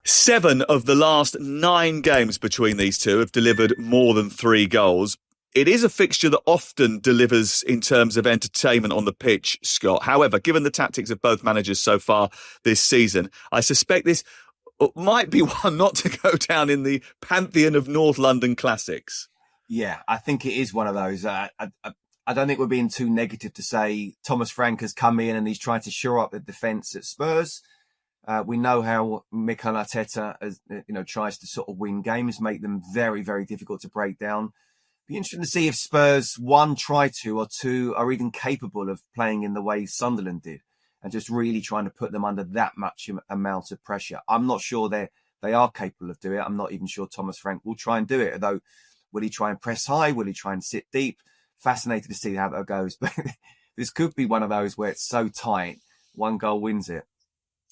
7 of the last 9 games between these two have delivered more than 3 goals. It is a fixture that often delivers in terms of entertainment on the pitch, Scott. However, given the tactics of both managers so far this season, I suspect this might be one not to go down in the pantheon of North London classics. Yeah, I think it is one of those. I don't think we're being too negative to say Thomas Frank has come in and he's trying to shore up the defence at Spurs. We know how Mikel Arteta tries to sort of win games, make them very, very difficult to break down. Be interesting to see if Spurs, 1, try to, or 2, are even capable of playing in the way Sunderland did and just really trying to put them under that much amount of pressure. I'm not sure they are capable of doing it. I'm not even sure Thomas Frank will try and do it, although will he try and press high? Will he try and sit deep? Fascinated to see how that goes. But this could be one of those where it's so tight, 1 goal wins it.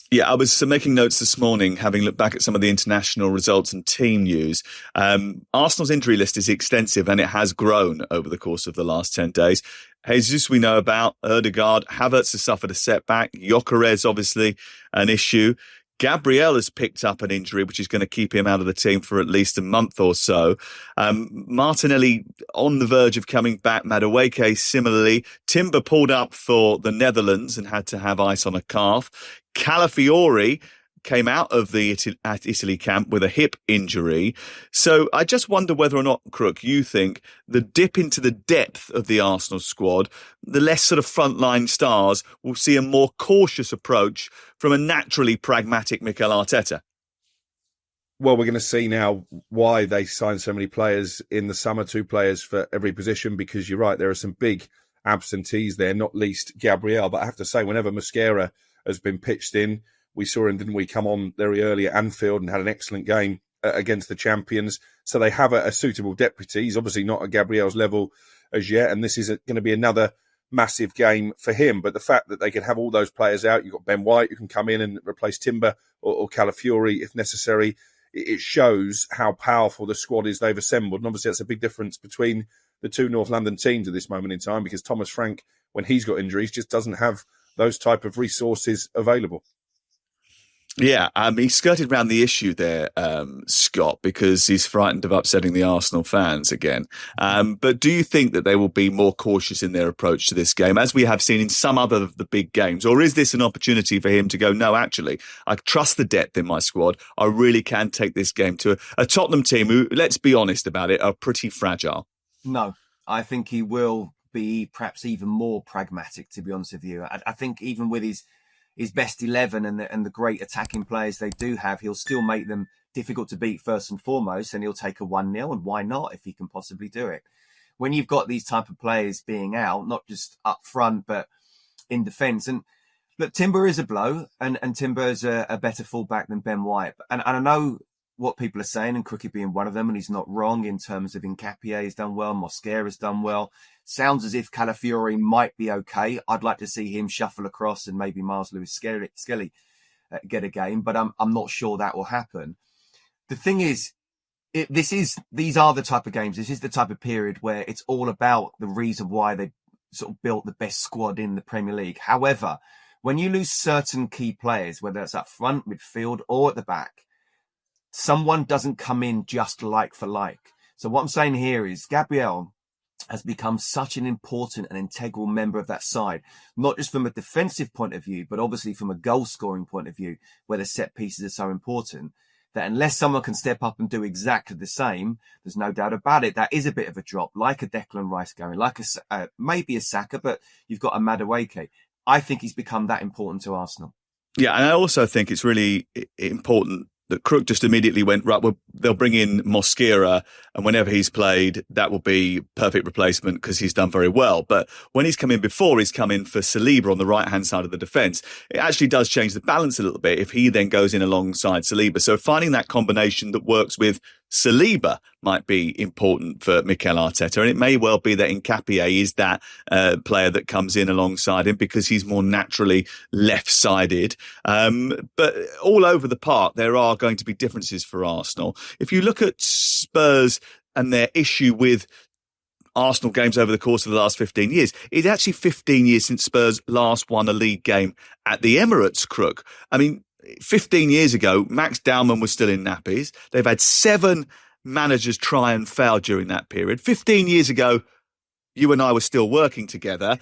Yeah, I was making notes this morning, having looked back at some of the international results and team news. Arsenal's injury list is extensive and it has grown over the course of the last 10 days. Jesus, we know about. Ødegaard, Havertz has suffered a setback. Gyökeres, obviously, an issue. Gabriel has picked up an injury, which is going to keep him out of the team for at least a month or so. Martinelli on the verge of coming back. Madueke similarly. Timber pulled up for the Netherlands and had to have ice on a calf. Calafiori came out of the Italy camp with a hip injury. So I just wonder whether or not, Crook, you think the dip into the depth of the Arsenal squad, the less sort of frontline stars, will see a more cautious approach from a naturally pragmatic Mikel Arteta. Well, we're going to see now why they signed so many players in the summer, 2 players for every position, because you're right, there are some big absentees there, not least Gabriel. But I have to say, whenever Mosquera has been pitched in, we saw him, didn't we, come on very early at Anfield and had an excellent game against the champions. So they have a suitable deputy. He's obviously not at Gabriel's level as yet, and this is going to be another massive game for him. But the fact that they can have all those players out, you've got Ben White who can come in and replace Timber or Calafiori if necessary, it shows how powerful the squad is they've assembled. And obviously that's a big difference between the 2 North London teams at this moment in time, because Thomas Frank, when he's got injuries, just doesn't have those type of resources available. Yeah, he skirted around the issue there, Scott, because he's frightened of upsetting the Arsenal fans again. But do you think that they will be more cautious in their approach to this game, as we have seen in some other of the big games? Or is this an opportunity for him to go, no, actually, I trust the depth in my squad. I really can take this game to a Tottenham team who, let's be honest about it, are pretty fragile? No, I think he will be perhaps even more pragmatic, to be honest with you. I think even with his best 11 and the great attacking players they do have, he'll still make them difficult to beat first and foremost, and he'll take a 1-0, and why not if he can possibly do it? When you've got these type of players being out, not just up front, but in defence. And look, Timber is a blow, and Timber is a better fullback than Ben White. And I know what people are saying, and Crook being one of them, and he's not wrong in terms of Nketiah has done well, Mosquera has done well. Sounds as if Calafiori might be okay. I'd like to see him shuffle across and maybe Miles Lewis-Skelly get a game, but I'm not sure that will happen. The thing is, these are the type of games. This is the type of period where it's all about the reason why they sort of built the best squad in the Premier League. However, when you lose certain key players, whether it's up front, midfield, or at the back, someone doesn't come in just like for like. So what I'm saying here is Gabriel has become such an important and integral member of that side, not just from a defensive point of view, but obviously from a goal-scoring point of view, where the set pieces are so important, that unless someone can step up and do exactly the same, there's no doubt about it, that is a bit of a drop, like a Declan Rice going, like maybe a Saka, but you've got a Madueke. I think he's become that important to Arsenal. Yeah, and I also think it's really important that Crook just immediately went, right, well, they'll bring in Mosquera, and whenever he's played, that will be perfect replacement because he's done very well. But when he's come in before, he's come in for Saliba on the right-hand side of the defence. It actually does change the balance a little bit if he then goes in alongside Saliba. So finding that combination that works with Saliba might be important for Mikel Arteta, and it may well be that Nketiah is that player that comes in alongside him because he's more naturally left-sided. But all over the park, there are going to be differences for Arsenal. If you look at Spurs and their issue with Arsenal games over the course of the last 15 years, it's actually 15 years since Spurs last won a league game at the Emirates, Crook. I mean, 15 years ago, Max Dowman was still in nappies. They've had 7 managers try and fail during that period. 15 years ago, you and I were still working together.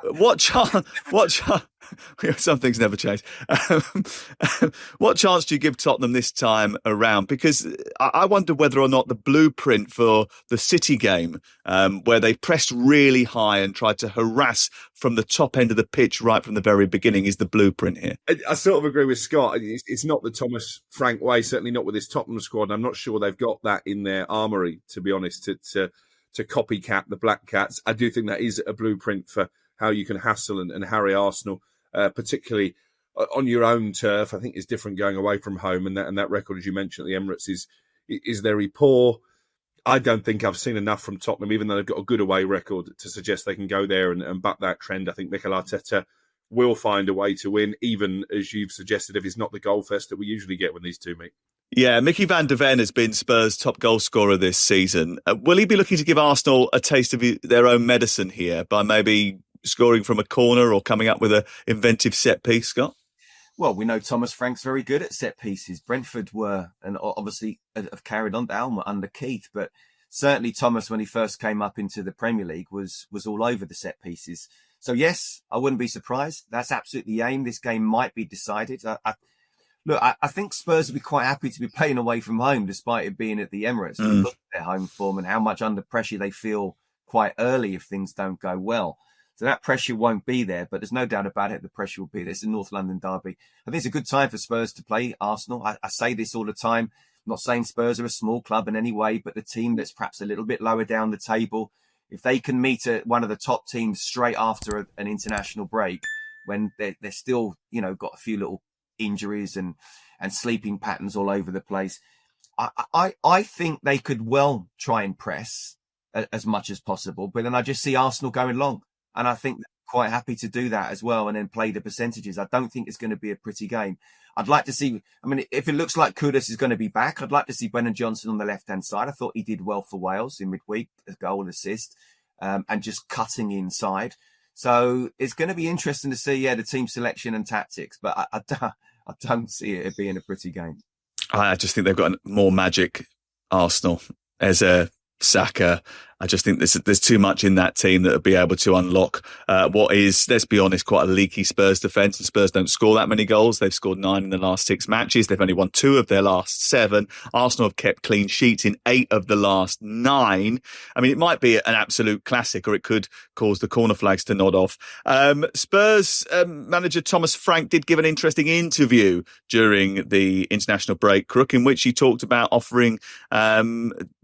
What chance? Some things never change. What chance do you give Tottenham this time around? Because I wonder whether or not the blueprint for the City game, where they pressed really high and tried to harass from the top end of the pitch right from the very beginning, is the blueprint here. I sort of agree with Scott. It's not the Thomas Frank way, certainly not with this Tottenham squad. I'm not sure they've got that in their armoury, to be honest, to copycat the Black Cats. I do think that is a blueprint for how you can hassle and harry Arsenal, particularly on your own turf. I think it's different going away from home, and that record, as you mentioned, at the Emirates is very poor. I don't think I've seen enough from Tottenham, even though they've got a good away record, to suggest they can go there and buck that trend. I think Mikel Arteta will find a way to win, even as you've suggested, if it's not the goal fest that we usually get when these two meet. Yeah, Mickey van de Ven has been Spurs' top goal scorer this season. Will he be looking to give Arsenal a taste of their own medicine here by maybe scoring from a corner or coming up with an inventive set piece, Scott? Well, we know Thomas Frank's very good at set pieces. Brentford were, and obviously have carried on down under Keith, but certainly Thomas, when he first came up into the Premier League, was all over the set pieces. So yes, I wouldn't be surprised. That's absolutely the aim. This game might be decided. I think Spurs would be quite happy to be playing away from home, despite it being at the Emirates. Look at their home form and how much under pressure they feel quite early if things don't go well. So that pressure won't be there, but there's no doubt about it. The pressure will be there. It's a North London derby. I think it's a good time for Spurs to play Arsenal. I say this all the time. I'm not saying Spurs are a small club in any way, but the team that's perhaps a little bit lower down the table, if they can meet one of the top teams straight after an international break, when they're still, got a few little injuries and sleeping patterns all over the place, I think they could well try and press as much as possible. But then I just see Arsenal going long. And I think they're quite happy to do that as well and then play the percentages. I don't think it's going to be a pretty game. I'd like to see, if it looks like Kudus is going to be back, I'd like to see Brennan Johnson on the left-hand side. I thought he did well for Wales in midweek, a goal and assist, and just cutting inside. So it's going to be interesting to see, the team selection and tactics. But I don't see it being a pretty game. I just think they've got more magic, Arsenal, as a Saka. I just think there's too much in that team that would be able to unlock what is, let's be honest, quite a leaky Spurs defence. And Spurs don't score that many goals. They've scored 9 in the last 6 matches. They've only won 2 of their last 7. Arsenal have kept clean sheets in 8 of the last 9. It might be an absolute classic, or it could cause the corner flags to nod off. Spurs manager Thomas Frank did give an interesting interview during the international break, Crook, in which he talked about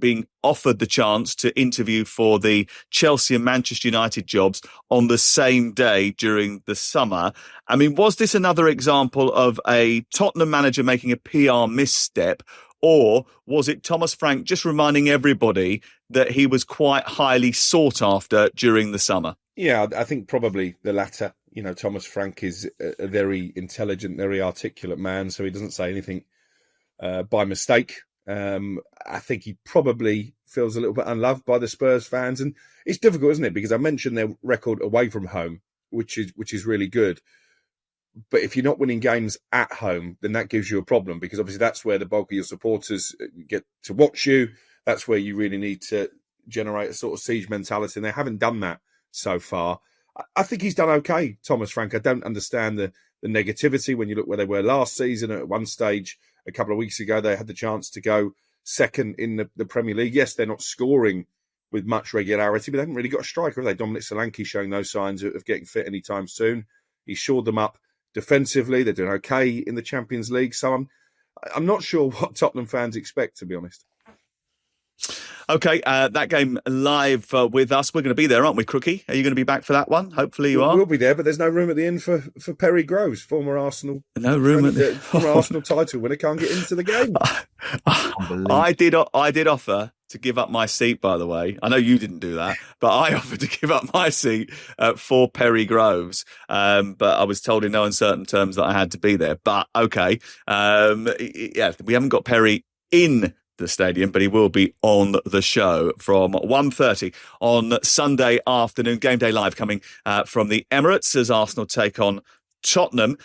being offered the chance to interview for the Chelsea and Manchester United jobs on the same day during the summer. Was this another example of a Tottenham manager making a PR misstep, or was it Thomas Frank just reminding everybody that he was quite highly sought after during the summer? Yeah, I think probably the latter. Thomas Frank is a very intelligent, very articulate man, so he doesn't say anything by mistake. I think he probably feels a little bit unloved by the Spurs fans, and it's difficult, isn't it? Because I mentioned their record away from home, which is really good. But if you're not winning games at home, then that gives you a problem, because obviously that's where the bulk of your supporters get to watch you. That's where you really need to generate a sort of siege mentality, and they haven't done that so far. I think he's done okay, Thomas Frank. I don't understand the negativity when you look where they were last season. At one stage, a couple of weeks ago, they had the chance to go second in the Premier League. Yes, they're not scoring with much regularity, but they haven't really got a striker, have they? Dominic Solanke showing no signs of getting fit anytime soon. He shored them up defensively. They're doing okay in the Champions League. So I'm not sure what Tottenham fans expect, to be honest. Okay, that game live with us. We're going to be there, aren't we, Crookie? Are you going to be back for that one? Hopefully you are. We'll be there, but there's no room at the inn for Perry Groves, former Arsenal. No room at the former Arsenal title winner can't get into the game. I did offer to give up my seat, by the way. I know you didn't do that, but I offered to give up my seat for Perry Groves. But I was told in no uncertain terms that I had to be there. But okay, we haven't got Perry in the stadium, but he will be on the show from 1:30 on Sunday afternoon. Game day live coming from the Emirates as Arsenal take on Tottenham.